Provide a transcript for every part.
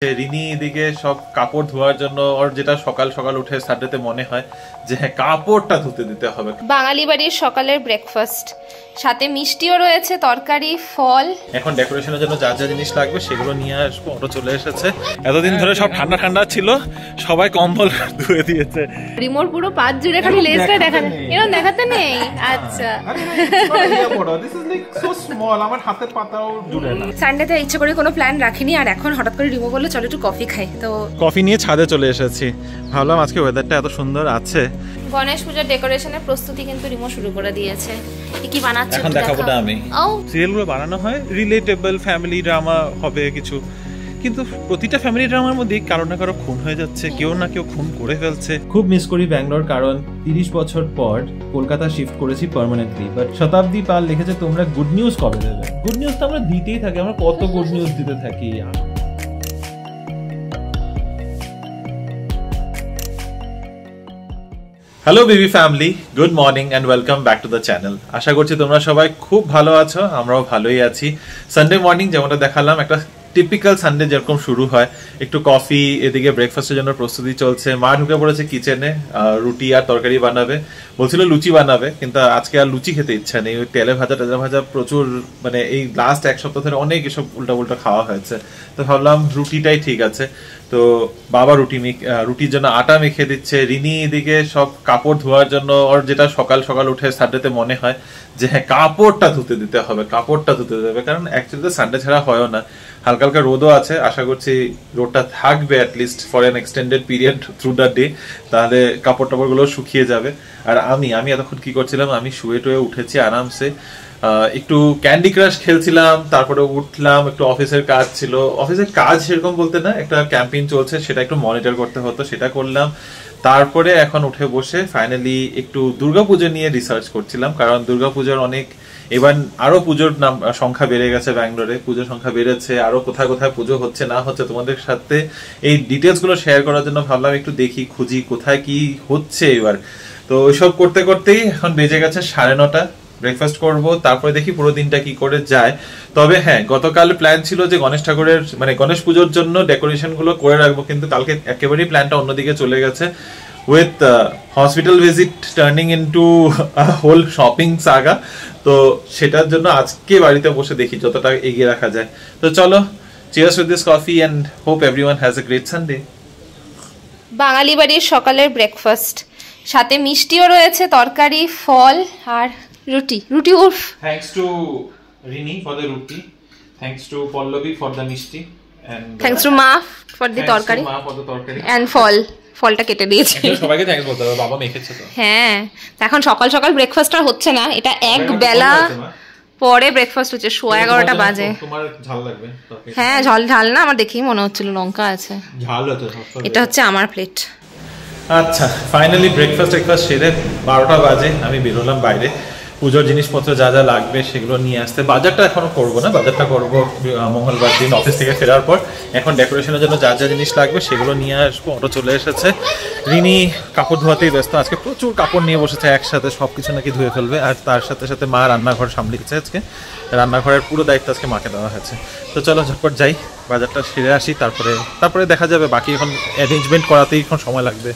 রিনি এদিকে সব কাপড় ধোয়ার জন্য ওর যেটা সকাল সকাল উঠে সানডেতে মনে হয় যে হ্যাঁ কাপড়টা ধুতে দিতে হবে। বাঙালি বাড়ির সকালের ব্রেকফাস্ট, সাথে মিষ্টিও রয়েছে, তরকারি, ফল। এখন ডেকোরেশনের জন্য যা যা জিনিস লাগবে সেগুলো নিয়ে আসবো। অটো চলে এসেছে। এতদিন ধরে সব ঠান্ডা ঠান্ডা ছিল, সবাই কম্বল ধুয়ে দিয়েছে। রিমোর পুরো পাঁচ জুড়ে খালি লেজটা দেখাতে, এরকম দেখাতে নেই। আচ্ছা আমার হাতের পাতাও জুড়ে না। সানডেতে ইচ্ছে করে কোনো প্ল্যান রাখিনি, আর এখন হঠাৎ করে রিমো বললো চলো একটু কফি খাই, তো কফি নিয়ে ছাদে চলে এসেছি। ভাবলাম আজকে ওয়েদারটা এত সুন্দর আছে। গণেশ পূজার ডেকোরেশনের প্রস্তুতি কিন্তু রিমো শুরু করে দিয়েছে। কি বানাচ্ছে এখন দেখাবো না আমি। সিরিয়ালগুলো বানানো হয় রিলেটেবল ফ্যামিলি ড্রামা হবে কিছু, কিন্তু প্রতিটা ফ্যামিলি ড্রামার মধ্যে কারো না কারো খুন হয়ে যাচ্ছে, কেউ না কেউ খুন করে ফেলছে। খুব মিস করি ব্যাঙ্গালোর, কারণ 30 বছর পর কলকাতা শিফট করেছি পার্মানেন্টলি। বাট শতাব্দী পাল লিখেছে তোমরা গুড নিউজ কবে দেবে? গুড নিউজ তো আমরা দিতেই থাকি, আমরা কত গুড নিউজ দিতে থাকি। Hello baby family, good morning and welcome back to the channel. আশা করছি তোমরা সবাই খুব ভালো আছো, আমরাও ভালোই আছি। সানডে মর্নিং যেমনটা দেখালাম, একটা টিপিক্যাল সানডে যেরকম শুরু হয়, একটু কফি, এদিকে ব্রেকফাস্টের জন্য প্রস্তুতি চলছে। মা ঢুকে পড়েছে কিচেনে, রুটি আর তরকারি বানাবে, বলছিল লুচি বানাবে, কিন্তু আজকে আর লুচি খেতে ইচ্ছা নেই। ওই তেলে ভাজা প্রচুর, মানে এই লাস্ট এক সপ্তাহ ধরে অনেক এসব উল্টা খাওয়া হয়েছে, তো ভাবলাম রুটিটাই ঠিক আছে। তো বাবা রুটির জন্য আটা মেখে দিচ্ছে। রিনি এদিকে সব কাপড় ধোয়ার জন্য ওর যেটা সকাল সকাল উঠে সানডেতে মনে হয় যে হ্যাঁ কাপড়টা ধুতে দিতে হবে, কারণ অ্যাকচুয়ালি সানডে ছাড়া হয়ও না। হালকা হালকা রোদও আছে, আশা করছি রোদটা থাকবে at least for an extended period through the day, তাহলে কাপড় টাপড়গুলো শুকিয়ে যাবে। আর আমি এতক্ষণ কি করছিলাম, আমি শুয়ে টুয়ে উঠেছি আরামসে, একটু ক্যান্ডি ক্রাশ খেলছিলাম, তারপরে উঠলাম, একটু অফিসের কাজ ছিল। অফিসের কাজ সেরকম বলতে না, একটা ক্যাম্পেইন চলছে, সেটা একটু মনিটর করতে হতো, সেটা করলাম। তারপরে এখন উঠে বসে ফাইনালি একটু দুর্গাপুজো নিয়ে রিসার্চ করছিলাম, কারণ দুর্গাপুজোর অনেক এবার আরো পুজোর সংখ্যা বেড়ে গেছে ব্যাঙ্গালোরে, পুজোর সংখ্যা বেড়েছে, আরো কোথায় কোথায় পুজো হচ্ছে না হচ্ছে তোমাদের সাথে এই ডিটেলস গুলো শেয়ার করার জন্য ভাবলাম একটু দেখি, খুঁজি কোথায় কি হচ্ছে এবার। তো ওইসব করতে করতেই এখন বেজে গেছে 9:30। ব্রেকফাস্ট করব, তারপরে দেখি পুরো দিনটা কি করে যায়। তবে হ্যাঁ, গতকাল প্ল্যান ছিল যে গণেশ ঠাকুরের মানে গণেশ পুজোর জন্য ডেকোরেশন গুলো করে রাখবো, কিন্তু কালকে একেবারেই প্ল্যানটা অন্যদিকে চলে গেছে, with hospital visit turning into whole shopping saga. তো সেটার জন্য আজকে বাড়িতে বসে দেখি যতটা এগিয়ে রাখা যায়। তো চলো, cheers with this coffee and hope everyone has a great Sunday. Bangali বাড়ির সকালের ব্রেকফাস্ট, সাথে মিষ্টিও রয়েছে, তরকারি, ফল আর রুটি উফ। Thanks to Rini for the roti, thanks to Pallavi for the mishti, and thanks to Ma for the তরকারি and ফলটা কেটে দিয়েছে। সবাইকে থ্যাঙ্কস বলতে হবে, বাবা মেখেছে তো। হ্যাঁ, এখন সকাল সকাল ব্রেকফাস্ট আর হচ্ছে না, এটা এক বেলা পরে ব্রেকফাস্ট হচ্ছে, 11:30 বাজে। তোমার ঝাল লাগবে? হ্যাঁ, ঝাল না, আমার দেখেই মনে হচ্ছিল লঙ্কা আছে। ঝাল হতো। এটা হচ্ছে আমার প্লেট। আচ্ছা, ফাইনালি ব্রেকফাস্ট সেরে 12টা বাজে আমি বেরোলাম বাইরে পুজোর জিনিসপত্র যা যা লাগবে সেগুলো নিয়ে আসতে। বাজারটা এখনো করবো না, বাজারটা করবো মঙ্গলবার দিন অফিস থেকে ফেরার পর। এখন ডেকোরেশনের জন্য যা যা জিনিস লাগবে সেগুলো নিয়ে আসবো। অটো চলে এসেছে। রিনি কাপড় ধোয়াতেই ব্যস্ত, আজকে প্রচুর কাপড় নিয়ে বসেছে একসাথে, সব কিছু নাকি ধুয়ে ফেলবে। আর তার সাথে সাথে মা রান্নাঘর সামলিয়েছে, আজকে রান্নাঘরের পুরো দায়িত্ব আজকে মাকে দেওয়া হয়েছে। তো চলো ঝটপট যাই, বাজারটা সেরে আসি, তারপরে দেখা যাবে। বাকি এখন অ্যারেঞ্জমেন্ট করাতেই এখন সময় লাগবে।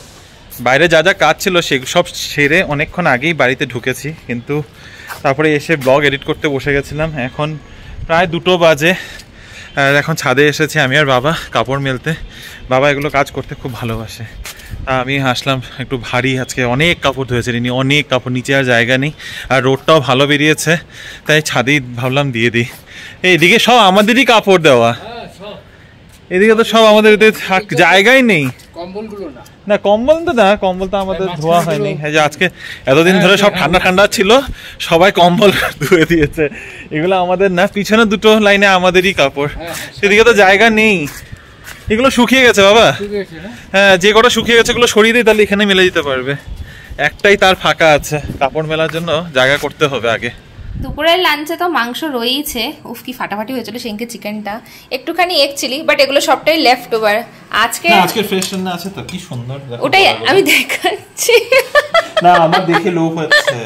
বাইরে যা যা কাজ ছিল সব সেরে অনেকক্ষণ আগেই বাড়িতে ঢুকেছি, কিন্তু তারপরে এসে ব্লগ এডিট করতে বসে গেছিলাম। এখন প্রায় 2টো বাজে, আর এখন ছাদে এসেছি আমি আর বাবা কাপড় মেলতে। বাবা এগুলো কাজ করতে খুব ভালোবাসে, তা আমি আসলাম। একটু ভারী আজকে, অনেক কাপড় ধুয়েছে রিনি, অনেক কাপড়, নিচে আর জায়গা নেই, আর রোদটাও ভালো বেরিয়েছে, তাই ছাদেই ভাবলাম দিয়ে দিই। এইদিকে সব আমাদেরই কাপড় দেওয়া, এদিকে তো সব আমাদের, জায়গাই নেই। না কম্বল তো আমাদের ধোয়া হয়নি। এই যে আজকে এতদিন ধরে সব ঠান্ডা ঠান্ডা ছিল, সবাই কম্বল ধুয়ে দিয়েছে। এগুলো আমাদের না, পিছনে 2টো লাইনে আমাদেরই কাপড়, সেদিকে তো জায়গা নেই। এগুলো শুকিয়ে গেছে বাবা, হ্যাঁ যে কটা শুকিয়ে গেছে ওগুলো সরিয়ে দিই, তাহলে এখানে মেলে দিতে পারবে। একটাই তার ফাঁকা আছে, কাপড় মেলার জন্য জায়গা করতে হবে আগে। দুপুরের লাঞ্চে তো মাংস রয়েছে, উফ কি ফাটাফাটি হয়েছিল সেদিনকে চিকেনটা, একটুখানি এগ চিলি, বাট এগুলো সবটাই লেফট ওভার। আজকে ফ্রেশ রান্না আছে তো, কি সুন্দর, ওটাই আমি দেখাচ্ছি। না আমার দেখে লোভ হচ্ছে।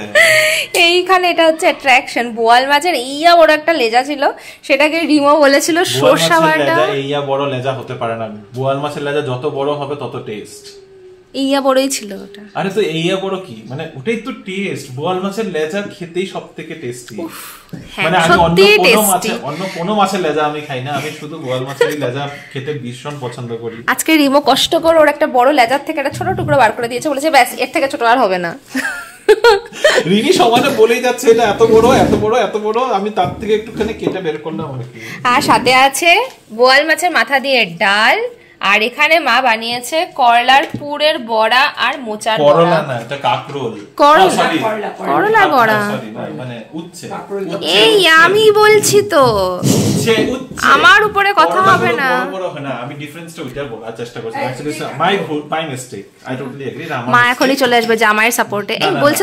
এইখানে এটা হচ্ছে অ্যাট্রাকশন। বোয়াল মাছের এইয়া বড় একটা লেজা ছিল, সেটাকে রিমো বলেছিল সরষা বাটা। এইয়া বড় লেজা হতে পারে না, বোয়াল মাছের লেজা যত বড় হবে তত টেস্ট। এইয়া বড়ই ছিল ওটা। আরে তো এইয়া বড় কি মানে ওটাই তো টেস্ট, বোয়াল মাছের লেজা খেতেই সবথেকে টেস্টি। মানে আমি অন্য কোনো মাছের লেজা আমি খাই না, আমি শুধু বোয়াল মাছের লেজা খেতে ভীষণ পছন্দ করি। আজকে রিমো কষ্ট করে ওর একটা বড় লেজার থেকে একটা ছোট টুকরো বার করে দিয়েছে, বলেছে ব্যাস এর থেকে ছোট আর হবে না। রিনি সমানে বলেই যাচ্ছে এটা এত বড় এত বড় এত বড়, আমি তার থেকে একটুখানি কেটে বের করলাম আর কি। আর সাথে আছে বোয়াল মাছের মাথা দিয়ে ডাল, আর এখানে মা বানিয়েছে করলার পুরের বড়া আর মোচার বড়া। করলা না, এটা কাকরোল। করলা বড়া মানে উচ্ছে। এই আমি বলছি তো, আমার উপরে কথা হবে না। আমি ডিফারেন্সটা ওইটার বলার চেষ্টা করছি। Actually my mistake, I totally agri. মা এখনই চলে আসবে জামাইয়ের সাপোর্টে। এই বলছে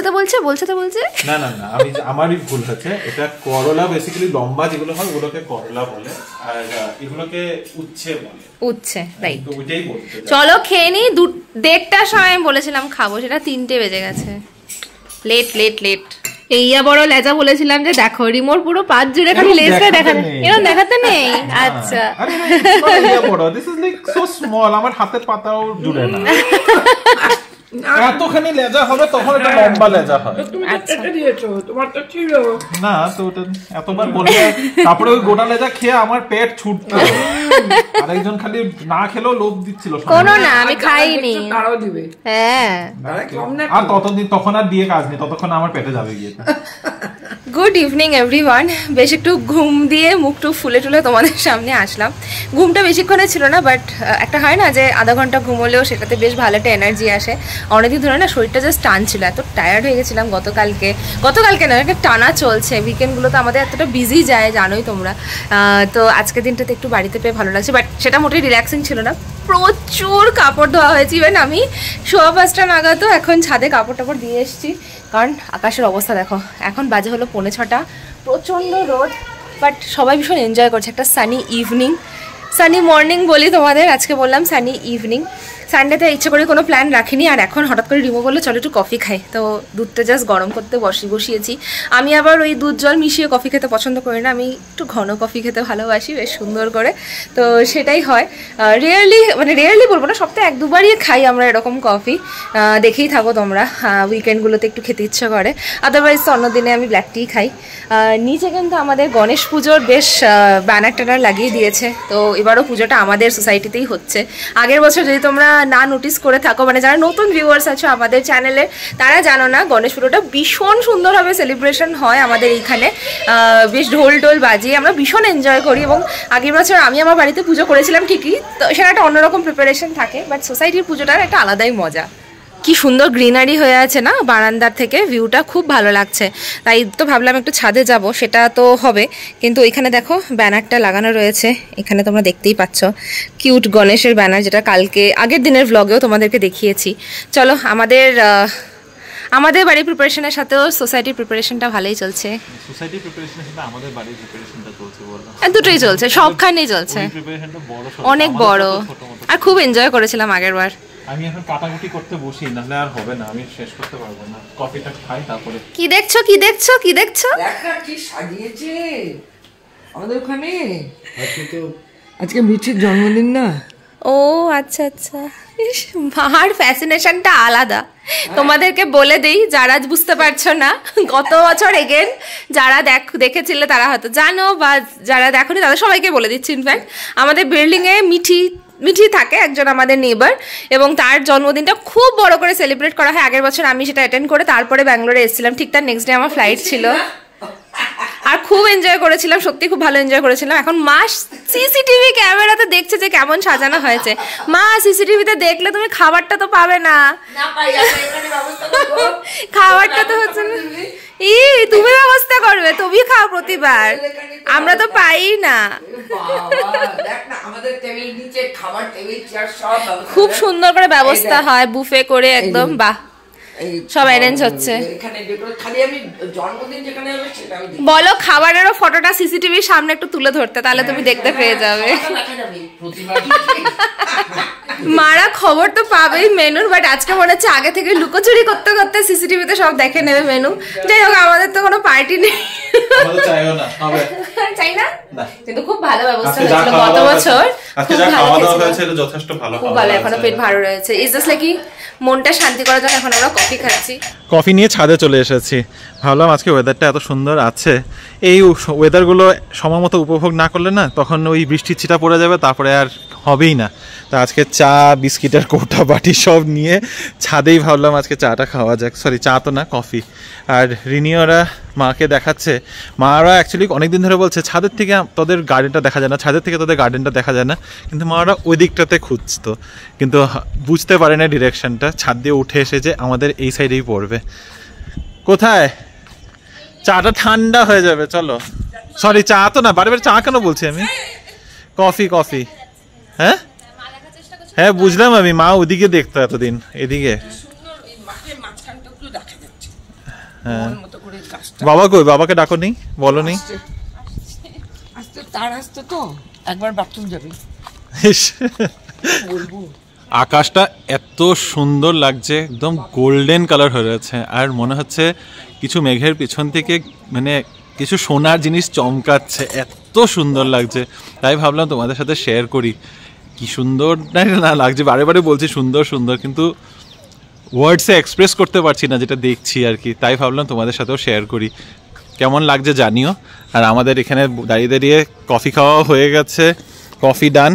না আমি আমারই ভুল হচ্ছে। এটা করলা বেসিক্যালি লম্বা যেগুলো হয় ওগুলোকে করলা বলে, আর এগুলোকে উচ্ছে বলে। উচ্ছে, রাইট। চলো খেয়ে নি। 1:30টার সময় আমি বলেছিলাম খাবো, সেটা 3টে বেজে গেছে। লেট। এইয়া বড় লেজা বলেছিলাম যে দেখো, রিমোর পুরো 5 জুড়ে খালি লেজটা দেখাতে নেই। আচ্ছা this is like so small, আমার হাতের পাতাও জুড়ে না। এতখানি লেজা হবে তখন এটা লম্বা লেজা হয়। না তো ওটা এতবার বলে তারপরে ওই গোটা লেজা খেয়ে আমার পেট ছুটতো, আরেকজন খালি না খেলেও লোভ দিচ্ছিল। কোনো না, আমি খাইনি। হ্যাঁ, আর তখন আর দিয়ে কাজ নেই, ততক্ষণ আমার পেটে যাবে গিয়ে। Good evening everyone. বেশ একটু ঘুম দিয়ে মুখটু ফুলে টুলে তোমাদের সামনে আসলাম। ঘুমটা বেশিক্ষণে ছিল না, বাট একটা হয় না যে আধা ঘন্টা ঘুমোলেও সেটাতে বেশ ভালো একটা এনার্জি আসে। অনেকদিন ধরে না শরীরটা জাস্ট টানছিল, এত টায়ার্ড হয়ে গেছিলাম গতকালকে না, একটা টানা চলছে। উইকেন্ডগুলো তো আমাদের এতটা বিজি যায় জানোই তোমরা। তো আজকের দিনটাতে একটু বাড়িতে পেয়ে ভালো লাগছে, বাট সেটা মোটেই রিল্যাক্সিং ছিল না। প্রচুর কাপড় ধোয়া হয়েছে। ইভেন আমি 5:15 নাগাদও এখন ছাদে কাপড় টাপড় দিয়ে এসেছি, কারণ আকাশের অবস্থা দেখো। এখন বাজে হলো 5:45, প্রচণ্ড রোদ, বাট সবাই ভীষণ এনজয় করছে। একটা সানি ইভিনিং, সানি মর্নিং বলি তোমাদের, আজকে বললাম সানি ইভিনিং। সানডেতে ইচ্ছে করে কোনো প্ল্যান রাখিনি, আর এখন হঠাৎ করে রিমো বললো চলো একটু কফি খাই। তো দুধটা জাস্ট গরম করতে বসিয়েছি। আমি আবার ওই দুধ জল মিশিয়ে কফি খেতে পছন্দ করি না, আমি একটু ঘন কফি খেতে ভালোবাসি, বেশ সুন্দর করে। তো সেটাই হয়। রেয়ারলি বলবো না, সপ্তাহে 1-2বারই খাই আমরা এরকম কফি। দেখেই থাকো তোমরা, উইকেন্ডগুলোতে একটু খেতে ইচ্ছা করে, আদারওয়াইজ তো অন্য দিনে আমি ব্ল্যাক টি খাই। নিচে কিন্তু আমাদের গণেশ পুজোর বেশ ব্যানার ট্যানার লাগিয়ে দিয়েছে। তো এবারও পুজোটা আমাদের সোসাইটিতেই হচ্ছে। আগের বছর যদি তোমরা না নোটিস করে থাকো, মানে যারা নতুন ভিউয়ার্স আছো আমাদের চ্যানেলে, তারা জানো না গণেশ পুজোটা ভীষণ সুন্দরভাবে সেলিব্রেশন হয় আমাদের এইখানে। বেশ ঢোল টোল বাজিয়ে আমরা ভীষণ এনজয় করি। এবং আগের বছর আমি আমার বাড়িতে পুজো করেছিলাম ঠিকই, তো সেটা একটা অন্যরকম প্রিপারেশন থাকে, বাট সোসাইটির পুজোটার একটা আলাদাই মজা। কি সুন্দর গ্রিনারি হয়ে আছে না বারান্দার থেকে, ভিউটা খুব ভালো লাগছে। তাই তো ভাবলাম একটু ছাদে যাব, সেটা তো হবে, কিন্তু ওইখানে দেখো ব্যানারটা লাগানো রয়েছে। এখানে তোমরা দেখতেই পাচ্ছ কিউট গণেশের ব্যানার, যেটা কালকে আগের দিনের ভ্লগেও তোমাদেরকে দেখিয়েছি। চলো, আমাদের বাড়ির প্রিপারেশনের সাথেও সোসাইটির প্রিপারেশনটা ভালোই চলছে। সোসাইটির প্রিপারেশনের সাথে আমাদের বাড়ির প্রিপারেশনটা চলছে বললাম, দুটোই চলছে, সবখানেই চলছে। অনেক বড়, আর খুব এনজয় করেছিলাম আগের বার। আমি এখন কাটাকুটি করতে বসি, নাহলে আর হবে না, আমি শেষ করতে পারবো না। কফিটা খাই তারপরে। কি দেখছো? দেখ না কি সাজিয়েছে আমাদের ওখানে। আজকে মিঠির জন্মদিন না। ও আচ্ছা, মার ফ্যাসিনেশনটা আলাদা। তোমাদেরকে বলে দেই, যারা বুঝতে পারছো না, গত বছর এগেন যারা দেখেছিলে তারা হয়তো জানো, বা যারা দেখোনি তাদের সবাইকে বলে দিচ্ছি। ইনফ্যাক্ট আমাদের বিল্ডিংয়ে মিঠি থাকে একজন আমাদের নেবার, এবং তার জন্মদিনটা খুব বড় করে সেলিব্রেট করা হয়। আগের বছর আমি সেটা অ্যাটেন্ড করে তারপরে ব্যাঙ্গালোরে এসেছিলাম, ঠিক তার নেক্সট ডে আমার ফ্লাইট ছিল, আর খুব এনজয় করেছিলাম, সত্যি খুব ভালো এনজয় করেছিলাম। এখন মা সিসিটিভি ক্যামেরাতে দেখছে যে কেমন সাজানো হয়েছে। মা, সিসিটিভিতে দেখলে তুমি খাবারটা তো পাবে না, খাবারটা তো হচ্ছে না। তুমি ব্যবস্থা করবে, তুমি খাও প্রতিবার, আমরা তো পাই না। খুব সুন্দর করে ব্যবস্থা হয়, বুফে করে একদম, বাহ, সব অ্যারেঞ্জ হচ্ছে। বলো খাবারেরও ফটোটা সিসিটিভির সামনে একটু তুলে ধরতে, তাহলে তুমি দেখতে পেয়ে যাবে। মারা খবর তো পাবেই মেনুর, বাট আজকে মনে হচ্ছে আগে থেকে লুকোচুরি করতে করতে সিসিটিভিতে সব দেখে নেবে মেনু। যাই হোক, আমাদের তো কোনো পার্টি নেই, চাই না, কিন্তু খুব ভালো ব্যবস্থা হয়েছিল গত বছর। খুব ভালো, এখনো পেট ভালো রয়েছে। ইজ জাস্ট লাইক মনটা শান্তি করার জন্য এখন আমরা কফি খাচ্ছি। কফি নিয়ে ছাদে চলে এসেছি, ভাবলাম আজকে ওয়েদারটা এত সুন্দর আছে, এই ওয়েদারগুলো সময় মতো উপভোগ না করলে না তখন ওই বৃষ্টির ছিটা পড়ে যাবে, তারপরে আর হবেই না। তা আজকে চা বিস্কিটের কৌটা বাটি সব নিয়ে ছাদেই ভাবলাম আজকে চাটা খাওয়া যাক। সরি, চা তো না, কফি। আর রিনিওরা মাকে দেখাচ্ছে, মারা অ্যাকচুয়ালি অনেকদিন ধরে বলছে ছাদের থেকে তোদের গার্ডেনটা দেখা যায় না, ছাদের থেকে তোদের গার্ডেনটা দেখা যায় না, কিন্তু মারা ওই দিকটাতে খুঁজতো, কিন্তু বুঝতে পারে না ডিরেকশনটা। ছাদ দিয়ে উঠে এসে যে আমাদের এই সাইডেই পড়বে। কোথায়? চাটা ঠান্ডা হয়ে যাবে, চলো। সরি, চা তো না, বারে বারে চা কেন বলছি আমি? Coffee coffee. হ্যাঁ হ্যাঁ, বুঝলাম আমি, মা ওদিকে দেখতো এতদিন, এদিকে। হ্যাঁ, বাবা কই? বাবাকে ডাকো নি, বলো নি? আকাশটা এত সুন্দর লাগছে, একদম গোল্ডেন কালার হয়ে রয়েছে, আর মনে হচ্ছে কিছু মেঘের পিছন থেকে মানে কিছু সোনার জিনিস চমকাচ্ছে, এত সুন্দর লাগছে। তাই ভাবলাম তোমাদের সাথে শেয়ার করি কি সুন্দর না লাগছে। বারে বারে বলছি সুন্দর সুন্দর, কিন্তু ওয়ার্ডসে এক্সপ্রেস করতে পারছি না যেটা দেখছি আর কি। তাই ভাবলাম তোমাদের সাথেও শেয়ার করি, কেমন লাগছে জানিও। আর আমাদের এখানে দাঁড়িয়ে দাঁড়িয়ে কফি খাওয়া হয়ে গেছে, কফি ডান।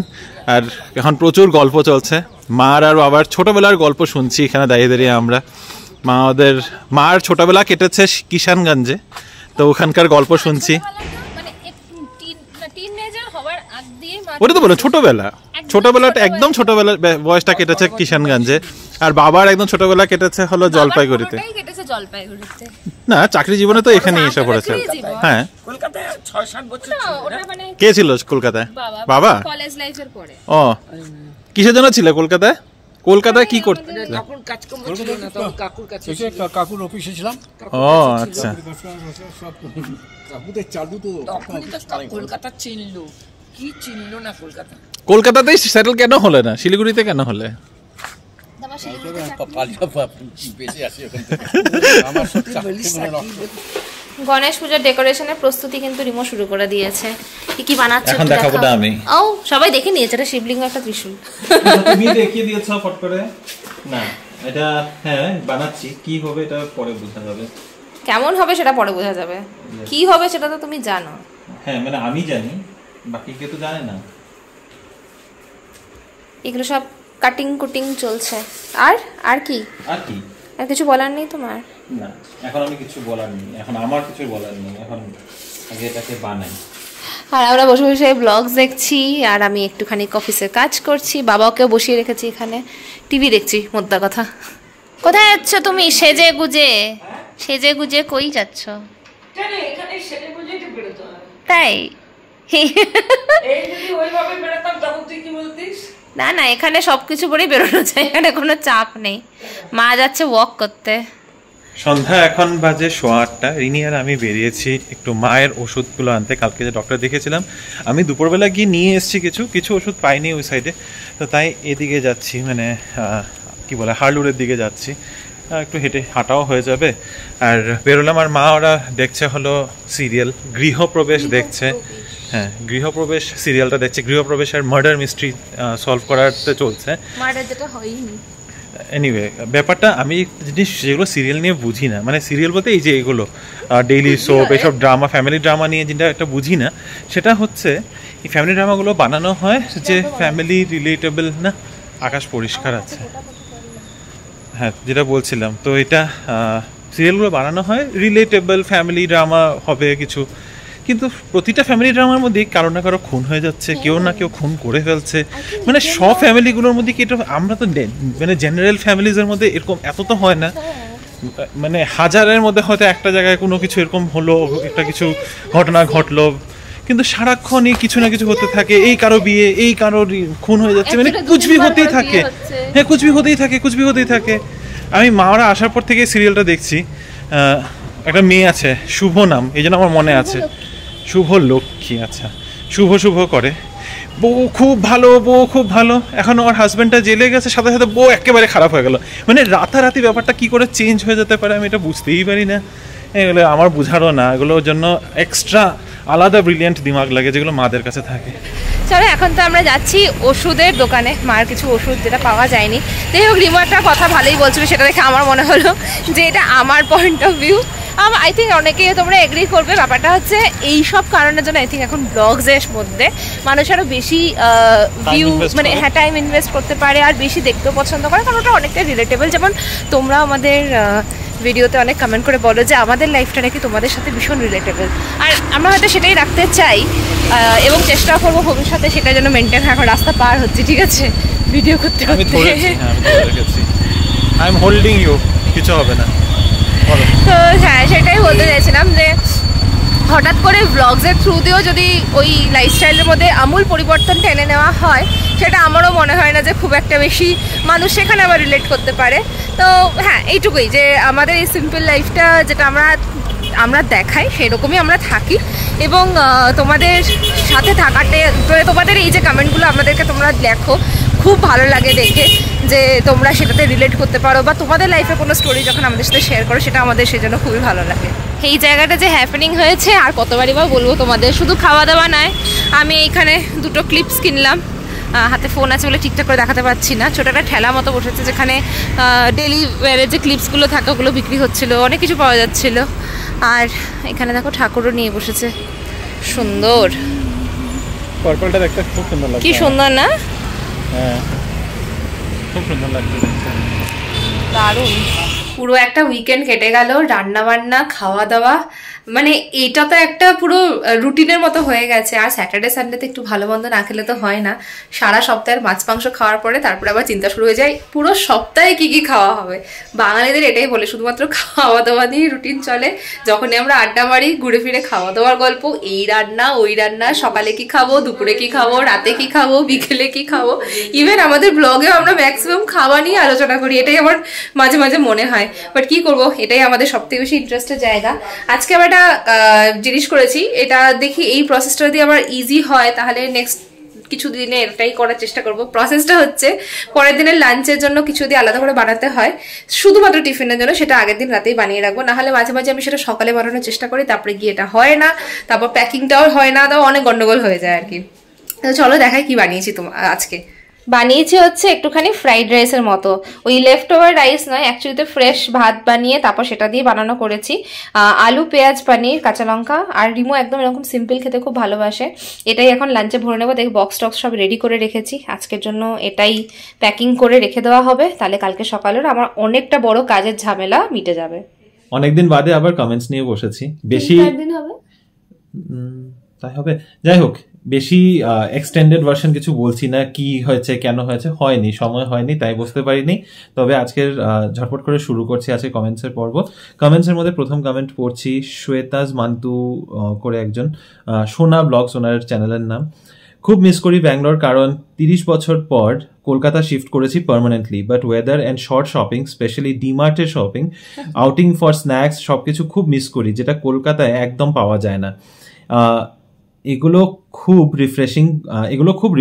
আর এখন প্রচুর গল্প চলছে, মার আর বাবার ছোটোবেলার গল্প শুনছি এখানে দাঁড়িয়ে দাঁড়িয়ে আমরা। মার ছোটোবেলা কেটেছে কিষানগঞ্জে, তো ওখানকার গল্প শুনছি। ওটা তো বলো ছোটবেলাটা, একদম ছোটবেলা বয়সটা কেটেছে কিষানগঞ্জে, আর বাবার একদম ছোটবেলা কেটেছে হলো জলপাইগুড়িতে। না, চাকরি জীবনে তো এখানেই এসে পড়েছে। হ্যাঁ, কে ছিল কলকাতায়? বাবা। ও, কিসের জন্য ছিল কলকাতায়? কলকাতায় কি করতে? কাকুর অফিসে ছিলাম। ও আচ্ছা। কলকাতাতেই সেটেল কেন হলে না, শিলিগুড়িতে কেন হলে? গণেশ পূজার ডেকোরেশনের প্রস্তুতি কিন্তু রিমো শুরু করে দিয়েছে। কি কি বানাচ্ছে এখন দেখাবো না আমি। ও, সবাই দেখে নিয়েছে, এটা শিবলিঙ্গ, একটা ত্রিশূল। তুমি দেখিয়ে দিয়েছো ফট করে। না, এটা হ্যাঁ বানাচ্ছি, কি হবে এটা পরে বোঝা যাবে। কেমন হবে সেটা পরে বোঝা যাবে, কি হবে সেটা তো তুমি জানো। হ্যাঁ, মানে আমি জানি, বাকি কেউ তো জানে না। এগুলো সব কাটিং কুটিং চলছে। আর আর কি আর কিছু বলার নেই তোমার? না, এখন আমি কিছু বলার নেই, এখন আমার কিছু বলার নেই, এখন আগে এটাকে বানাই। আর আমরা বসে বসে ব্লগস দেখছি, আর আমি একটুখানি অফিসের কাজ করছি, বাবাকে বসিয়ে রেখেছি এখানে, টিভি দেখছি। মোদ্দা কথা, কোথায় যাচ্ছ তুমি সেজে গুজে কই যাচ্ছ? তাই? না না, এখানে সবকিছু পরেই বেরোনো যায়, এখানে কোনো চাপ নেই। মা যাচ্ছে ওয়াক করতে। সন্ধ্যা এখন বাজে 8:15। রিনি আর আমি বেরিয়েছি একটু মায়ের ওষুধগুলো আনতে। কালকে যে ডক্টর দেখেছিলাম, আমি দুপুরবেলা গিয়ে নিয়ে এসেছি, কিছু ওষুধ পাইনি ওই সাইডে, তো তাই এদিকে যাচ্ছি, মানে কি বলে হারলুরের দিকে যাচ্ছি। একটু হাঁটাও হয়ে যাবে। আর বেরোলাম, আর মা ওরা দেখছে হলো সিরিয়াল গৃহপ্রবেশ দেখছে। হ্যাঁ, গৃহপ্রবেশ সিরিয়ালটা দেখছে। গৃহপ্রবেশের মার্ডার মিস্ট্রি সলভ করাতে চলছে। এনিওয়ে, ব্যাপারটা আমি জিনিস যেগুলো সিরিয়াল নিয়ে বুঝি না, মানে সিরিয়াল বলতে এই যে এগুলো ডেইলি সোপ, এইসব ড্রামা, ফ্যামিলি ড্রামা নিয়ে যেটা একটা বুঝি না, সেটা হচ্ছে এই ফ্যামিলি ড্রামাগুলো বানানো হয় যে ফ্যামিলি রিলেটেবল না। আকাশ পরিষ্কার আছে। হ্যাঁ, যেটা বলছিলাম, তো এটা সিরিয়ালগুলো বানানো হয় রিলেটেবল ফ্যামিলি ড্রামা হবে কিছু, কিন্তু প্রতিটা ফ্যামিলি ড্রামার মধ্যে কারো না কারো খুন হয়ে যাচ্ছে, কেউ না কেউ খুন করে ফেলছে। মানে সব ফ্যামিলিগুলোর মধ্যে কি এটা, আমরা তো মানে জেনারেল ফ্যামিলিজের মধ্যে এরকম এত তো হয় না, মানে হাজারের মধ্যে হয়তো একটা জায়গায় কোনো কিছু এরকম হলো, একটা কিছু ঘটনা ঘটলো, কিন্তু সারাক্ষণই কিছু না কিছু হতে থাকে। এই কারো বিয়ে, এই কারো খুন হয়ে যাচ্ছে, মানে কুচবি হতেই থাকে। হ্যাঁ, কুচবি হতেই থাকে। আমি মারা আসার পর থেকে সিরিয়ালটা দেখছি। একটা মেয়ে আছে, শুভ নাম, এই জন্য আমার মনে আছে, শুভ লক্ষ্মী। আচ্ছা, শুভ করে বউ খুব ভালো, এখন ওর হাজবেন্ডটা জেলে গেছে, সাথে সাথে বউ একেবারে খারাপ হয়ে গেল। মানে রাতারাতি ব্যাপারটা কি করে চেঞ্জ হয়ে যেতে পারে আমি এটা বুঝতেই পারি না। এগুলো আমার বুঝারও না, এগুলোর জন্য এক্সট্রা আলাদা ব্রিলিয়েন্ট দিমাগ লাগে যেগুলো মাদের কাছে থাকে। চলো এখন তো আমরা যাচ্ছি ওষুধের দোকানে, মার কিছু ওষুধ যেটা পাওয়া যায়নি। যাই হোক, রিমু একটা কথা ভালোই বলছিল, সেটা দেখে আমার মনে হলো যে এটা আমার point of view. I think অনেকে তোমরা এগ্রি করবে। ব্যাপারটা হচ্ছে এই সব কারণের জন্য আই থিঙ্ক এখন ব্লগসের মধ্যে মানুষ আরও বেশি ভিউ মানে হ্যাঁ টাইম ইনভেস্ট করতে পারে আর বেশি দেখতেও পছন্দ করে, কারণ ওটা অনেকটা রিলেটেবল। যেমন তোমরা আমাদের ভিডিওতে অনেক কমেন্ট করে বলো যে আমাদের লাইফটা নাকি তোমাদের সাথে ভীষণ রিলেটেবল, আর আমরা হয়তো সেটাই রাখতে চাই এবং চেষ্টা করবো ভবিষ্যতে সেটা যেন মেনটেন। এখন রাস্তা পার হচ্ছে, ঠিক আছে, ভিডিও করতে করতে। আই এম হোল্ডিং ইউ, কিছু হবে না। তো হ্যাঁ, সেটাই বলতে চাইছিলাম যে হঠাৎ করে ব্লগসের থ্রু দিয়েও যদি ওই লাইফস্টাইলের মধ্যে আমূল পরিবর্তনটা এনে নেওয়া হয়, সেটা আমারও মনে হয় না যে খুব একটা বেশি মানুষ সেখানে আবার রিলেট করতে পারে। তো হ্যাঁ, এইটুকুই যে আমাদের এই সিম্পল লাইফটা যেটা আমরা দেখাই সেরকমই আমরা থাকি, এবং তোমাদের সাথে থাকাতে তোমাদের এই যে কমেন্টগুলো আমাদেরকে তোমরা দেখো, খুব ভালো লাগে দেখে যে তোমরা সেটাতে রিলেট করতে পারো, বা তোমাদের লাইফে কোনো স্টোরি যখন আমাদের সাথে শেয়ার করো, সেটা আমাদের সেজন্য খুবই ভালো লাগে। এই জায়গাটা যে হ্যাপেনিং হয়েছে আর কতবারই বা বলবো তোমাদের, শুধু খাওয়া দাওয়া নয়, আমি এইখানে দুটো ক্লিপস কিনলাম। হাতে ফোন আছে বলে ঠিকঠাক করে দেখাতে পারছি না। ছোটো একটা ঠেলা মতো বসেছে যেখানে ডেলি ওয়ারের যে ক্লিপসগুলো থাকে ওগুলো বিক্রি হচ্ছিলো, অনেক কিছু পাওয়া যাচ্ছিলো। আর এখানে দেখো ঠাকুরও নিয়ে বসেছে, সুন্দর, পার্পলটা দেখতে খুব সুন্দর লাগছে। কি সুন্দর না? হ্যাঁ, খুব সুন্দর লাগছে, দারুণ। পুরো একটা উইকেন্ড কেটে গেল, রান্না বান্না, খাওয়া দাওয়া, মানে এটা তো একটা পুরো রুটিনের মতো হয়ে গেছে। আর স্যাটারডে সানডেতে একটু ভালো মন্দ না খেলে তো হয় না। সারা সপ্তাহের মাছ মাংস খাওয়ার পরে তারপরে আবার চিন্তা শুরু হয়ে যায় পুরো সপ্তাহে কি কি খাওয়া হবে। বাঙালিদের এটাই বলে, শুধুমাত্র খাওয়া দাওয়া দিয়ে রুটিন চলে। যখনই আমরা আড্ডা মারি, ঘুরে ফিরে খাওয়া দাওয়ার গল্প, এই রান্না ওই রান্না, সকালে কি খাবো, দুপুরে কি খাবো, রাতে কি খাবো, বিকেলে কি খাবো। ইভেন আমাদের ব্লগেও আমরা ম্যাক্সিমাম খাওয়া নিয়ে আলোচনা করি, এটাই আমার মাঝে মাঝে মনে হয়। বাট কি করবো, এটাই আমাদের সবথেকে বেশি ইন্টারেস্টের জায়গা। আজকে আমরা একটা জিনিস করেছি, এটা দেখি এই প্রসেসটা যদি আবার ইজি হয় তাহলে নেক্সট কিছু দিনে এটাই করার চেষ্টা করব। প্রসেসটা হচ্ছে পরের দিনের লাঞ্চের জন্য কিছু যদি আলাদা করে বানাতে হয় শুধুমাত্র টিফিনের জন্য, সেটা আগের দিন রাতেই বানিয়ে রাখবো। না হলে মাঝে মাঝে আমি সেটা সকালে বানানোর চেষ্টা করি, তারপরে গিয়ে এটা হয় না, তারপর প্যাকিংটাও হয় না, তাও অনেক গন্ডগোল হয়ে যায় আর কি। তো চলো দেখাই কি বানিয়েছি আজকে। বানিয়েছি হচ্ছে একটুখানি ফ্রাইড রাইসের মতো, ওই লেফট ওভার রাইস নয়, অ্যাকচুয়ালি ফ্রেশ ভাত বানিয়ে তারপর সেটা দিয়ে বানানো করেছি। আলু, পেঁয়াজ, পনির, কাঁচা লঙ্কা, আর রিমু একদম এরকম সিম্পল খেতে খুব ভালোবাসে। এটাই এখন লাঞ্চে ভরে নেবো। দেখি বক্স টক্স সব রেডি করে রেখেছি, আজকের জন্য এটাই প্যাকিং করে রেখে দেওয়া হবে, তাহলে কালকে সকালের আমার অনেকটা বড় কাজের ঝামেলা মিটে যাবে। অনেকদিন বাদে আবার কমেন্টস নিয়ে বসেছি, বেশি দিন হবে তাই হবে। যাই হোক, বেশি এক্সটেন্ডেড ভার্সন কিছু বলছি না, কি হয়েছে কেন হয়েছে, হয়নি, সময় হয়নি, তাই বুঝতে পারিনি। তবে আজকের ঝটপট করে শুরু করছি আজকে কমেন্টসের পর্ব। কমেন্টসের মধ্যে প্রথম কমেন্ট পড়ছি, শ্বেতাজ মান্তু করে একজন, সোনা ব্লগস ওনার চ্যানেলের নাম। খুব মিস করি ব্যাঙ্গালোর, কারণ 30 বছর পর কলকাতা শিফট করেছি permanently, but weather and short shopping, specially ডিমার্টের শপিং, আউটিং ফর স্ন্যাক্স, সবকিছু খুব মিস করি, যেটা কলকাতায় একদম পাওয়া যায় না। এগুলো খুব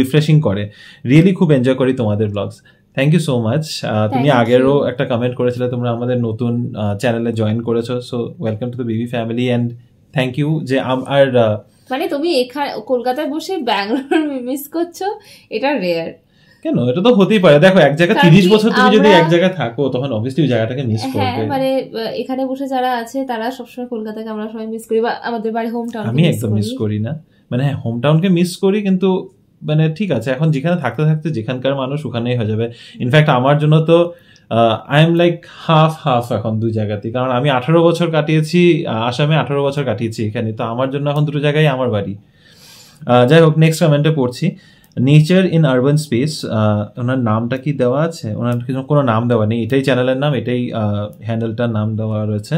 রিফ্রেশিং করে, রিয়েলি খুব এনজয় করি তোমাদের blogs. Thank you so much. তুমি আগেরও একটা কমেন্ট করেছিলে, তোমরা আমাদের নতুন চ্যানেলে জয়েন করেছো, so welcome to the Bibi family and thank you. যে আর মানে তুমি এখানে কলকাতায় বসে ব্যাঙ্গালোর মিস করছো, এটা রেয়ার। কেন, এটা তো হতেই পারে। দেখো, এক জায়গায় 30 বছর তুমি যদি এক জায়গায় থাকো, তখন অবভিয়াসলি ওই জায়গাটাকে মিস করবে। মানে এখানে বসে যারা আছে তারা সবসময় কলকাতাকে আমরা সবাই মিস করি, বা আমাদের বাড়ি হোম টাউন। আমি একদম মিস করি না, মানে হ্যাঁ, হোম টাউনকে মিস করি, কিন্তু মানে ঠিক আছে, এখন যেখানে থাকতে থাকতে যেখানকার মানুষ ওখানেই হয়ে যাবে। ইনফ্যাক্ট আমার জন্য তো আই এম লাইক হাফ এখন দুই জায়গাতেই, কারণ আমি 18 বছর কাটিয়েছি আসামে, 18 বছর কাটিয়েছি এখানে, তো আমার জন্য এখন দুটো জায়গায় আমার বাড়ি। যাই হোক, নেক্সট কমেন্টে পড়ছি, নেচার ইন আরবান স্পেস। ওনার নামটা কি দেওয়া আছে? ওনার কোনো নাম দেওয়া নেই, এটাই চ্যানেলের নাম, এটাই হ্যান্ডেলটার নাম দেওয়া রয়েছে।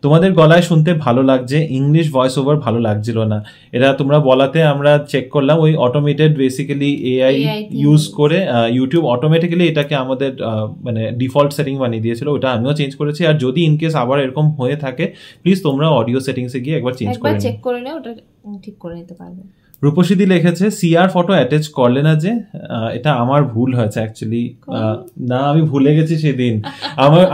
তোমাদের গলায় শুনতে ভালো লাগছে, ইংলিশ ভয়েস ওভার ভালো লাগছিল না। এটা তোমরা বলাতে আমরা চেক করলাম, ওই অটোমেটেড বেসিক্যালি এআই ইউজ করে ইউটিউব অটোমেটিক্যালি এটাকে আমাদের মানে ডিফল্ট সেটিং বানিয়ে দিয়েছিল, ওটা আমিও চেঞ্জ করেছি। আর যদি ইনকেস আবার এরকম হয়ে থাকে, প্লিজ তোমরা অডিও সেটিংসে গিয়ে একবার চেঞ্জ করে চেক করে নাও, ওটা ঠিক করে নিতে পারবে। রূপসীদি লিখেছে সিআর ফটো অ্যাটাচ করলে না যে, এটা আমার ভুল হয়েছে অ্যাকচুয়ালি। না, আমি ভুলে গেছি সেদিন।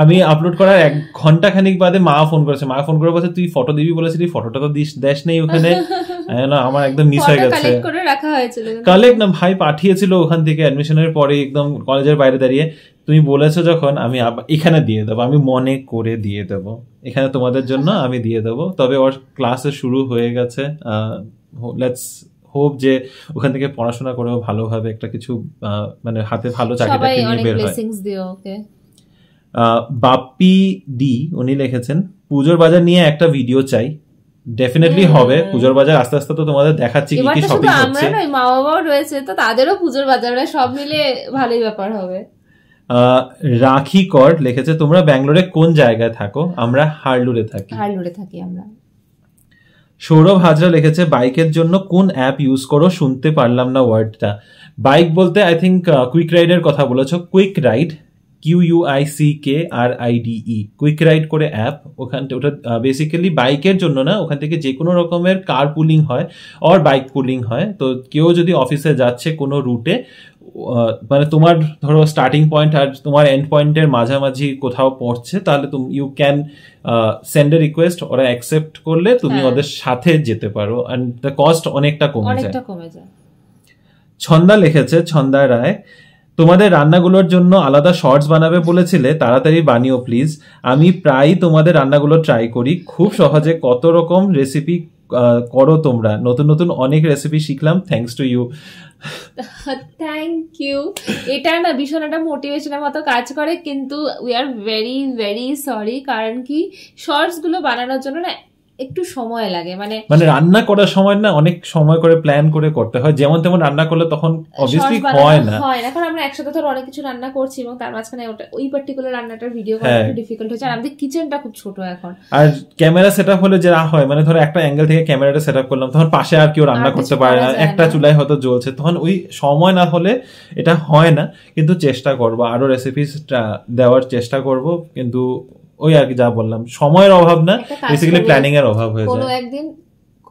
আমি আপলোড করার 1 ঘন্টা খানিক বাদে মা ফোন করেছে। মা ফোন করে বলছে তুই ফটো দিবি বলেছিলি, ফটোটা তো দেশ নেই ওখানে। না, আমার একদম মিস হয়ে গেছে। কালেক্ট না ভাই পাঠিয়েছিল ওখান থেকে অ্যাডমিশনের পরে, একদম কলেজের বাইরে দাঁড়িয়ে। তুমি বলেছো যখন, আমি এখানে দিয়ে দেবো, আমি মনে করে দিয়ে দেবো, এখানে তোমাদের জন্য আমি দিয়ে দেবো। তবে ওর ক্লাসে শুরু হয়ে গেছে, লেটস হোপ যে ওখান থেকে পড়াশোনা করেও ভালোভাবে একটা কিছু মানে হাতে ভালো চাকরিটা নিয়ে বের হয়। বাপ্পি ডি উনি লিখেছেন পুজোর বাজার নিয়ে একটা ভিডিও চাই। ডেফিনেটলি হবে পুজোর বাজার, আস্তে আস্তে তো তোমাদের দেখাচ্ছি কি কি শপিং হচ্ছে। আমরা নয়, মা বাবাও রয়েছে, তো তাদেরও পুজোর বাজারে সব মিলে ভালোই ব্যাপার হবে। রাখি কর লিখেছে তোমরা ব্যাঙ্গালোরে কোন জায়গায় থাকো? আমরা হারলুরে থাকি। আমরা। সৌরভ হাজরা লিখেছে বাইকের জন্য কোন অ্যাপ ইউজ করো? শুনতে পারলাম না ওয়ার্ডটা। বাইক বলতে আই থিঙ্ক কুইক রাইডের কথা বলেছো। Quick ride, QUICKRIDE, quick ride করে অ্যাপ। ওটা বেসিক্যালি বাইকের জন্য না, ওখান থেকে যে কোনো রকমের কার পুলিং হয় আর বাইক পুলিং হয়। তো কেউ যদি অফিসে যাচ্ছে কোনো রুটে, মানে তোমার ধরো স্টার্টিং পয়েন্ট আর তোমার এন্ড পয়েন্টের মাঝামাঝি কোথাও পড়ছে, তাহলে তুমি you can send a request, ওরা অ্যাকসেপ্ট করলে তুমি ওদের সাথে যেতে পারো, এন্ড দ্য কস্ট অনেকটা কমে যায়। ছন্দা লিখেছে, ছন্দা রায়, তোমাদের রান্নাগুলোর জন্য আলাদা শর্টস বানাবে বলেছিলে, তাড়াতাড়ি বানিও প্লিজ। আমি প্রায় তোমাদের রান্নাগুলো ট্রাই করি, খুব সহজে কত রকম রেসিপি করো তোমরা, নতুন নতুন অনেক রেসিপি শিখলাম, thanks to you. Thank you. এটা না ভীষণ একটা মোটিভেশনের মতো কাজ করে, কিন্তু we are very very sorry, কারণ কি শর্টস গুলো বানানোর জন্য না একটু সময় লাগে, মানে রান্না করার সময় না অনেক সময় করে প্ল্যান করে করতে হয়, যেমন তেমন রান্না করলে তখন অবভিয়াসলি হয় না। এখন আমরা একসাথে ধর অনেক কিছু রান্না করছি এবং তার মাঝখানে ওই পার্টিকুলার রান্নাটার ভিডিও করা একটু ডিফিকাল্ট হচ্ছে, আর আমাদের কিচেনটা খুব ছোট এখন। আর ক্যামেরা সেটআপ হলে যেটা হয়, মানে ধরো একটা অ্যাঙ্গেল থেকে ক্যামেরাটা সেটআপ করলাম, তখন পাশে আর কেউ রান্না করতে পারে না, একটা চুলায় হয়তো জ্বলছে, তখন ওই সময় না হলে এটা হয় না। কিন্তু চেষ্টা করবো, আরো রেসিপিস দেওয়ার চেষ্টা করব, কিন্তু ওই আর কি যা বললাম, সময়ের অভাব না, বেসিক্যালি প্ল্যানিং এর অভাব হয়ে যায়। কোনো একদিন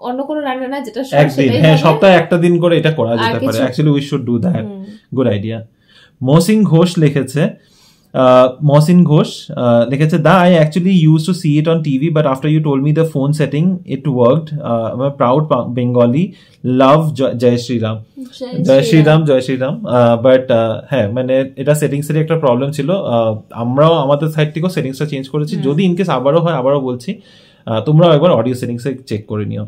অন্য কোনো রান্না না, যেটা একদিন, হ্যাঁ সপ্তাহে একটা দিন করে এটা করা যেতে পারে। Actually we should do that, good idea. Mohsin Ghosh লিখেছে, Mohsin Ghosh লিখেছে, দা I actually used to see it on TV, but after you told me the phone setting, it worked. I'm a proud Bengali. Love Jai Shri Ram. Jai Shri Ram, Jai Shri Ram. But হ্যাঁ, মানে এটা settings এর একটা problem ছিল, আমরাও আমাদের side থেকেও সেটিংসটা change করেছি। যদি ইনকেস আবারও হয়, আবারও বলছি, তোমরাও একবার অডিও সেটিংসে চেক করে নিও।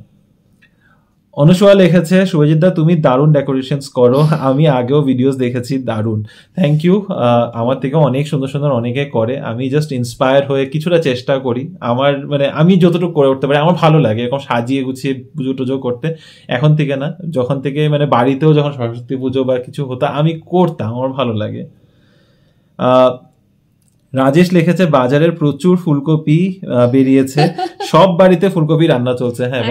অনুসোয়া লিখেছে, শুভজিৎ দা তুমি দারুণ ডেকোরেশনস করো, আমি আগেও ভিডিওস দেখেছি, দারুণ, থ্যাংক ইউ। আমার থেকে অনেক সুন্দর সুন্দর অনেকে করে, আমি জাস্ট ইন্সপায়ার হয়ে কিছুটা চেষ্টা করি, আমার মানে আমি যতটুকু করে উঠতে পারি, আমার ভালো লাগে এরকম সাজিয়ে গুছিয়ে পুজো টুজো করতে। এখন থেকে না, যখন থেকে মানে বাড়িতেও যখন সরস্বতী পুজো বা কিছু হতো আমি করতাম, আমার ভালো লাগে। রাজেশ লিখেছে, বাজারের প্রচুর ফুলকপি বেরিয়েছে, সব বাড়িতে ফুলকপি রান্না চলছে। হ্যাঁ,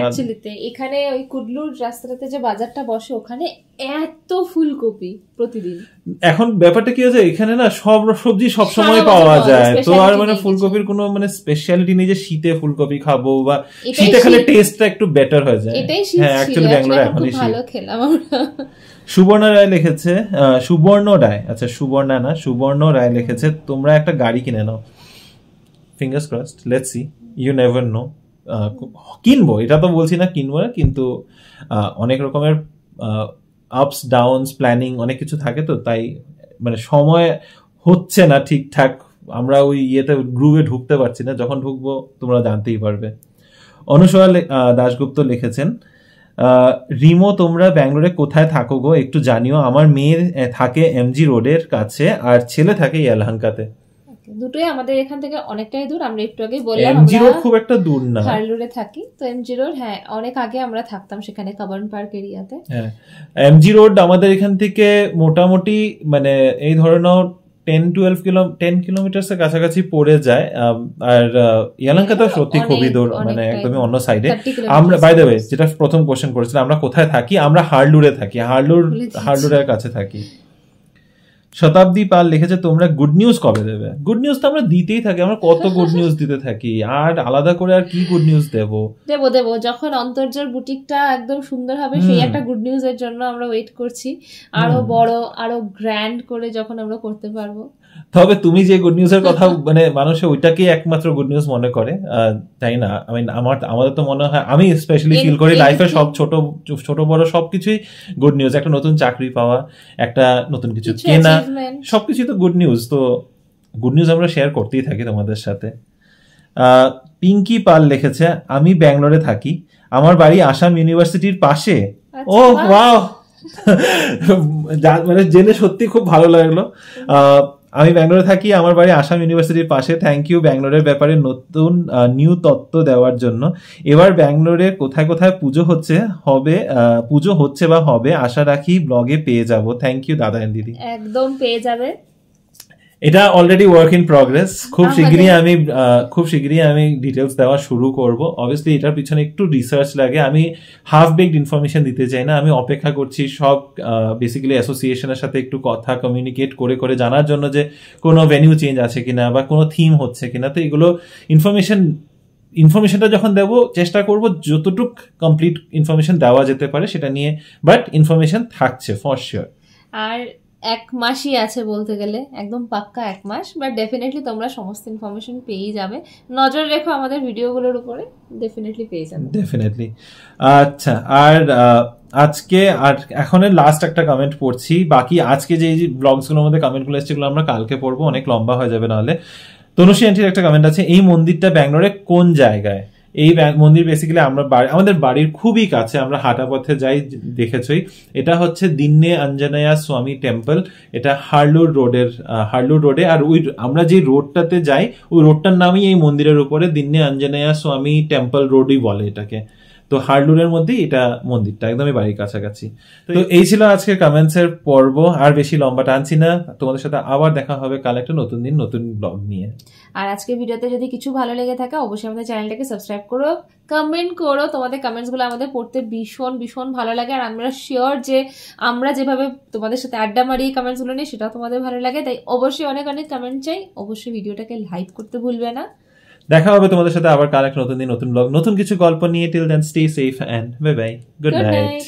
এখানে ওই কুডলুর রাস্তাটাতে যে বাজারটা বসে, ওখানে এত ফুলকপি প্রতিদিন। এখন ব্যাপারটা কি হয়েছে, এখানে না সব সবজি সব সময় পাওয়া যায়, তো আর মানে ফুলকপির কোনো মানে স্পেশালিটি নেই যে শীতে ফুলকপি খাবো, বা শীতে খেলে টেস্টটা একটু বেটার হয়ে যায়। হ্যাঁ, অ্যাকচুয়ালি ব্যাঙ্গালোরে এখনই ভালো খেলাম আমরা। সুবর্ণ রায় লিখেছে, সুবর্ণ রায়, আচ্ছা সুবর্ণা না, সুবর্ণ রায় লিখেছে, তোমরা একটা গাড়ি কিনে নাও, fingers crossed, let's see, you never know. কিনবো, এটা তো বলছি না কিনবো না, কিন্তু অনেক রকমের আপস ডাউনস প্ল্যানিং অনেক কিছু থাকে, তো তাই মানে সময় হচ্ছে না ঠিকঠাক, আমরা ওই ইয়েতে গ্রুপে ঢুকতে পারছি না, যখন ঢুকবো তোমরা জানতেই পারবে। অনুসয়া দাশগুপ্ত লিখেছেন, রিমো তোমরা ব্যাঙ্গালোরে কোথায় থাকো গো, একটু জানিও, আমার মেয়ে থাকে এমজি রোডের কাছে আর ছেলে থাকে ইয়েলহাঙ্কাতে। দুটোই আমাদের এখান থেকে অনেকটাই দূর, আমরা একটু আগে বললাম এমজি রোড খুব একটা দূর না, হারলুরে থাকি, তো এমজি রোড হ্যাঁ অনেক আগে আমরা থাকতাম সেখানে, কাবার্ন পার্ক এরিয়াতে। হ্যাঁ, এমজি রোড আমাদের এখান থেকে মোটামুটি মানে এই ধরনের 10 কিলোমিটার কাছাকাছি পড়ে যায়, আর ইয়েলহাঙ্কা তো সত্যি খুবই দূর, মানে একদমই অন্য সাইডে। আমরা বাই দ্য ওয়ে, যেটা প্রথম কোশ্চেন করেছিলাম আমরা কোথায় থাকি, আমরা হারলুরে থাকি, হারলুরের কাছে থাকি। শতাব্দী পাল লিখেছে তোমরা গুড নিউজ কবে দেবে? গুড নিউজ তো আমরা দিতেই থাকি, আমরা কত গুড নিউজ দিতে থাকি, আর আলাদা করে আর কি গুড নিউজ দেবো? দেবো যখন অন্তর্জাল বুটিকটা একদম সুন্দর হবে সেই একটা গুড নিউজ এর জন্য আমরা ওয়েট করছি, আরো বড় আরো গ্র্যান্ড করে যখন আমরা করতে পারবো। তবে তুমি যে গুড নিউজের কথা মানে মানুষে ওইটাকেই একমাত্র গুড নিউজ মনে করে, তাই না? আমাদের তো মনে হয়, আমি স্পেশালি ফিল করি লাইফে সব ছোট বড় সবকিছুই গুড নিউজ। একটা নতুন চাকরি পাওয়া, একটা নতুন কিছু কেনা, সবকিছুই তো গুড নিউজ। তো গুড নিউজ আমরা শেয়ার করতেই থাকি তোমাদের সাথে। পিঙ্কি পাল লিখেছে আমি ব্যাঙ্গালোরে থাকি, আমার বাড়ি আসাম ইউনিভার্সিটির পাশে। ও ওয়াও, মানে জেনে সত্যি খুব ভালো লাগলো। আমি ব্যাঙ্গালোরে থাকি, আমার বাড়ি আসাম ইউনিভার্সিটির পাশে। থ্যাংক ইউ ব্যাঙ্গালোরের ব্যাপারে নতুন নিউ তথ্য দেওয়ার জন্য। এবার ব্যাঙ্গালোরে কোথায় কোথায় পুজো হচ্ছে বা হবে আশা রাখি ব্লগে পেয়ে যাব। থ্যাংক ইউ দাদা এন্ড দিদি। একদম পেয়ে যাবে, এটা অলরেডি ওয়ার্ক ইন প্রগ্রেস। খুব শীঘ্রই আমি ডিটেলস দেওয়া শুরু করব। অবভিয়াসলি এটার পিছনে একটু রিসার্চ লাগে, আমি হাফ বেকড ইনফরমেশন দিতে চাই না। আমি অপেক্ষা করছি সব বেসিক্যালি অ্যাসোসিয়েশনের সাথে একটু কথা কমিউনিকেট করে জানার জন্য যে কোনো ভেনিউ চেঞ্জ আছে কিনা বা কোনো থিম হচ্ছে কিনা। তো এগুলো ইনফরমেশনটা যখন দেবো চেষ্টা করব যতটুক কমপ্লিট ইনফরমেশন দেওয়া যেতে পারে সেটা নিয়ে, বাট ইনফরমেশন থাকছে ফর শিওর। আর 1 মাসই আছে বলতে গেলে, একদম পাক্কা 1 মাস, বাট ডেফিনেটলি তোমরা সমস্ত ইনফরমেশন পেয়ে যাবে। নজর রেখো আমাদের ভিডিওগুলোর উপরে, ডেফিনেটলি পেয়ে যাবে। ডেফিনেটলি। আচ্ছা, আর আজকে আর এখনের লাস্ট একটা কমেন্ট পড়ছি, বাকি আজকে যে ব্লগসগুলোর মধ্যে কমেন্টগুলো এসেছে এগুলো আমরা কালকে পড়বো, অনেক লম্বা হয়ে যাবে নাহলে। তনুশ্রী আন্টির একটা কমেন্ট আছে, এই মন্দিরটা ব্যাঙ্গালোরে কোন জায়গায়? এই মন্দির বেসিক্যালি আমাদের বাড়ির খুবই কাছে, আমরা হাঁটা পথে যাই, দেখেছই। এটা হচ্ছে দিন্নে অঞ্জনেয়া স্বামী টেম্পল। এটা হারলুর রোডে, আর ওই আমরা যে রোডটাতে যাই ওই রোডটার নামই এই মন্দিরের উপরে দিন্নে অঞ্জনেয়া স্বামী টেম্পল রোডই বলে এটাকে। তো হারলুরের মধ্যেই এটা মন্দিরটা, একদমই বাড়ির কাছাকাছি। তো এই ছিল আজকের কমেন্টস এর পর্ব, আর বেশি লম্বা টানছি না। তোমাদের সাথে আবার দেখা হবে কাল একটা নতুন দিন নতুন ব্লগ নিয়ে। আর আজকের ভিডিওতে যদি কিছু ভালো লেগে থাকে অবশ্যই আমাদের চ্যানেলটাকে সাবস্ক্রাইব করো, কমেন্ট করো। তোমাদের কমেন্টস গুলো আমাদের পড়তে ভীষণ ভীষণ ভালো লাগে, আর আমরা শিওর যে আমরা যেভাবে তোমাদের সাথে আড্ডা মারি কমেন্টস গুলো নিয়ে সেটাও তোমাদের ভালো লাগে। তাই অবশ্যই অনেক অনেক কমেন্ট চাই। অবশ্যই ভিডিওটাকে লাইক করতে ভুলবে না। দেখা হবে তোমাদের সাথে আবার কাল একটা নতুন দিন নতুন ব্লগ নতুন কিছু গল্প নিয়ে। Till then stay safe and bye bye, good night.